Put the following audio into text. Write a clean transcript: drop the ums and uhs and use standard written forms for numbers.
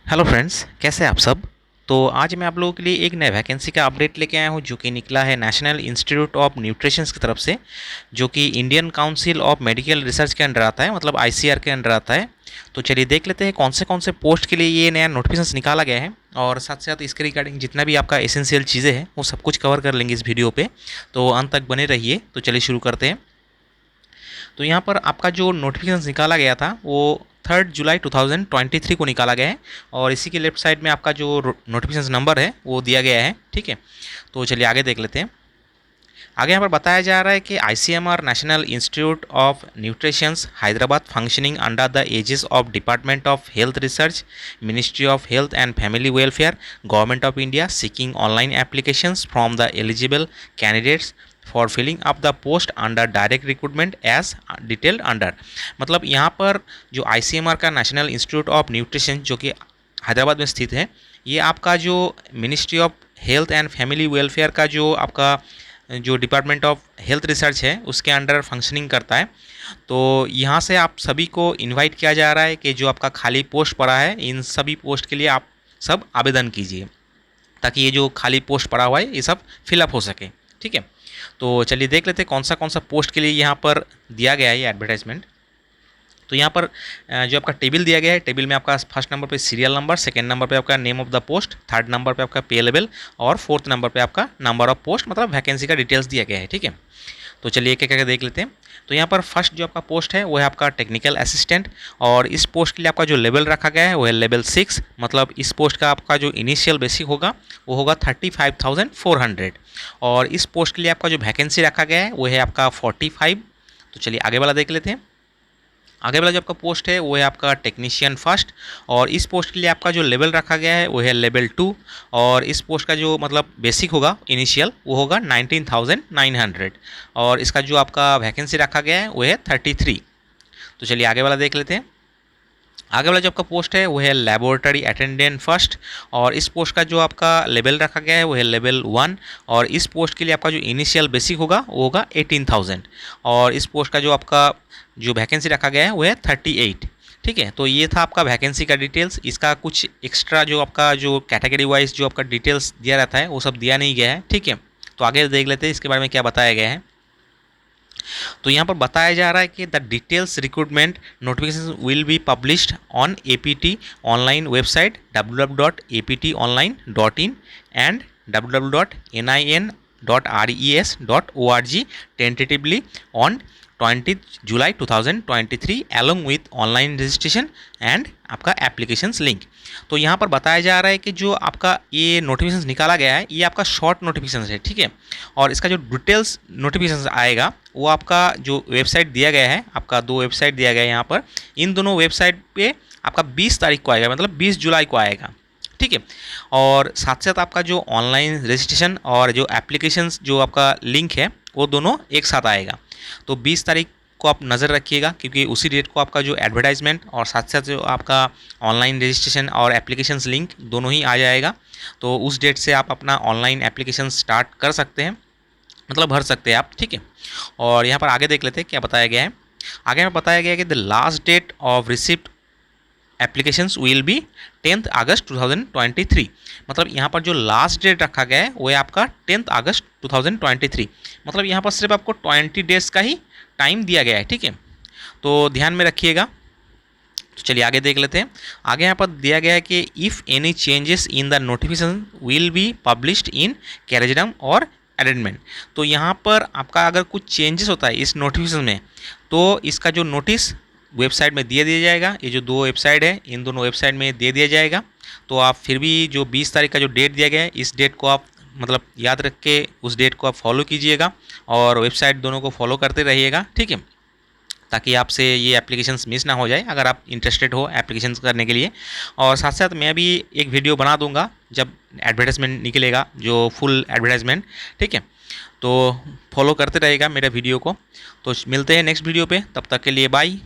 Hello friends, कैसे हैं आप सब। तो आज मैं आप लोगों के लिए एक नए वैकेंसी का अपडेट लेके आया हूँ जो कि निकला है नेशनल इंस्टीट्यूट ऑफ न्यूट्रिशन की तरफ से, जो कि Indian council of medical research के अंडर आता है, मतलब आईसीआर के अंडर आता है। तो चलिए देख लेते हैं कौन से पोस्ट के लिए ये नया नोटिफिकेशन निकाला गया है, और साथ साथ इसके रिगार्डिंग जितना भी आपका एसेंशियल चीज़ें हैं वो सब कुछ कवर कर लेंगे इस वीडियो पे। तो अंत तक बने रहिए। तो चलिए शुरू करते हैं। तो यहाँ पर आपका जो नोटिफिकेशन निकाला गया था वो 3 जुलाई 2023 को निकाला गया है, और इसी के लेफ्ट साइड में आपका जो नोटिफिकेशन नंबर है वो दिया गया है। ठीक है, तो चलिए आगे देख लेते हैं। आगे यहाँ पर बताया जा रहा है कि ICMR National Institute of Nutritions Hyderabad functioning under the aegis of Department of Health Research, Ministry of Health and Family Welfare, Government of India, seeking online applications from the eligible candidates for filling up the post under direct recruitment as detailed under. मतलब यहाँ पर जो ICMR का national Institute of nutrition जो कि हैदराबाद में स्थित है, ये आपका जो ministry of Health and Family welfare का जो आपका जो डिपार्टमेंट ऑफ हेल्थ रिसर्च है उसके अंडर फंक्शनिंग करता है। तो यहाँ से आप सभी को इनवाइट किया जा रहा है कि जो आपका खाली पोस्ट पड़ा है इन सभी पोस्ट के लिए आप सब आवेदन कीजिए, ताकि ये जो खाली पोस्ट पड़ा हुआ है ये सब फिलअप हो सके। ठीक है, तो चलिए देख लेते हैं कौन सा पोस्ट के लिए यहाँ पर दिया गया है ये एडवर्टाइजमेंट। तो यहाँ पर जो आपका टेबल दिया गया है, टेबल में आपका फर्स्ट नंबर पे सीरियल नंबर, सेकंड नंबर पे आपका name of the post, third number पे आपका पे लेवल, और फोर्थ नंबर पे आपका नंबर ऑफ पोस्ट, मतलब वैकेंसी का डिटेल्स दिया गया है। ठीक है, तो चलिए एक एक देख लेते हैं। तो यहाँ पर फर्स्ट जो आपका पोस्ट है वो है आपका टेक्निकल असिस्टेंट, और इस पोस्ट के लिए आपका जो लेवल रखा गया है वो है लेवल 6। मतलब इस पोस्ट का आपका जो इनिशियल बेसिक होगा वो होगा 35,400, और इस पोस्ट के लिए आपका जो वैकेंसी रखा गया है वो है आपका 45। तो चलिए आगे वाला देख लेते हैं। आगे वाला जो आपका पोस्ट है वो है आपका टेक्नीशियन फर्स्ट, और इस पोस्ट के लिए आपका जो लेवल रखा गया है वो है लेवल 2, और इस पोस्ट का जो मतलब बेसिक होगा इनिशियल वो होगा 19,900, और इसका जो आपका वैकेंसी रखा गया है वो है 33। तो चलिए आगे वाला देख लेते हैं। आगे वाला जो आपका पोस्ट है वो है लेबोरेटरी अटेंडेंट फर्स्ट, और इस पोस्ट का जो आपका लेवल रखा गया है वो है लेवल 1, और इस पोस्ट के लिए आपका जो इनिशियल बेसिक होगा वो होगा 18,000, और इस पोस्ट का जो आपका जो वैकेंसी रखा गया है वो है 38। ठीक है, तो ये था आपका वैकेंसी का डिटेल्स। इसका कुछ एक्स्ट्रा जो आपका जो कैटेगरी वाइज जो आपका डिटेल्स दिया रहता है वो सब दिया नहीं गया है। ठीक है, तो आगे देख लेते हैं इसके बारे में क्या बताया गया है। तो यहाँ पर बताया जा रहा है कि the details recruitment notification will be published on APT online website www.aptonline.in and www.nin.res.org tentatively on 20 July 2023 along with online registration and आपका एप्लीकेशंस लिंक। तो यहाँ पर बताया जा रहा है कि जो आपका ये नोटिफिकेशन निकाला गया है ये आपका शॉर्ट नोटिफिकेशन है। ठीक है, और इसका जो डिटेल्स नोटिफिकेशन आएगा वो आपका जो वेबसाइट दिया गया है, आपका 2 वेबसाइट दिया गया है यहाँ पर, इन दोनों वेबसाइट पे आपका 20 तारीख को आएगा, मतलब 20 जुलाई को आएगा। ठीक है, और साथ साथ आपका जो ऑनलाइन रजिस्ट्रेशन और जो एप्लीकेशंस जो आपका लिंक है वो दोनों एक साथ आएगा। तो 20 तारीख को आप नज़र रखिएगा, क्योंकि उसी डेट को आपका जो एडवर्टाइजमेंट और साथ साथ जो आपका ऑनलाइन रजिस्ट्रेशन और एप्लीकेशंस लिंक दोनों ही आ जाएगा। तो उस डेट से आप अपना ऑनलाइन एप्लीकेशन स्टार्ट कर सकते हैं, मतलब भर सकते हैं आप। ठीक है, और यहाँ पर आगे देख लेते हैं क्या बताया गया है। आगे में बताया गया है कि the last date of receipt applications will be 10 August 2023। मतलब यहाँ पर जो लास्ट डेट रखा गया है वो है आपका 10 अगस्त 2023। मतलब यहाँ पर सिर्फ आपको 20 डेज का ही टाइम दिया गया है। ठीक है, तो ध्यान में रखिएगा। तो चलिए आगे देख लेते हैं। आगे यहाँ पर दिया गया है कि if any changes in the notification will be published in corrigendum और एडेंडमेंट। तो यहाँ पर आपका अगर कुछ चेंजेस होता है इस नोटिफिकेशन में तो इसका जो नोटिस वेबसाइट में दे दिया जाएगा। ये जो 2 वेबसाइट है इन दोनों वेबसाइट में दे दिया जाएगा। तो आप फिर भी जो 20 तारीख का जो डेट दिया गया है इस डेट को आप मतलब याद रख के उस डेट को आप फॉलो कीजिएगा, और वेबसाइट दोनों को फॉलो करते रहिएगा। ठीक है, ताकि आपसे ये एप्लीकेशंस मिस ना हो जाए अगर आप इंटरेस्टेड हो एप्लीकेशंस करने के लिए। और साथ साथ मैं भी एक वीडियो बना दूंगा जब एडवर्टाइजमेंट निकलेगा, जो फुल एडवर्टाइजमेंट। ठीक है, तो फॉलो करते रहेगा मेरे वीडियो को। तो मिलते हैं नेक्स्ट वीडियो पे, तब तक के लिए बाय।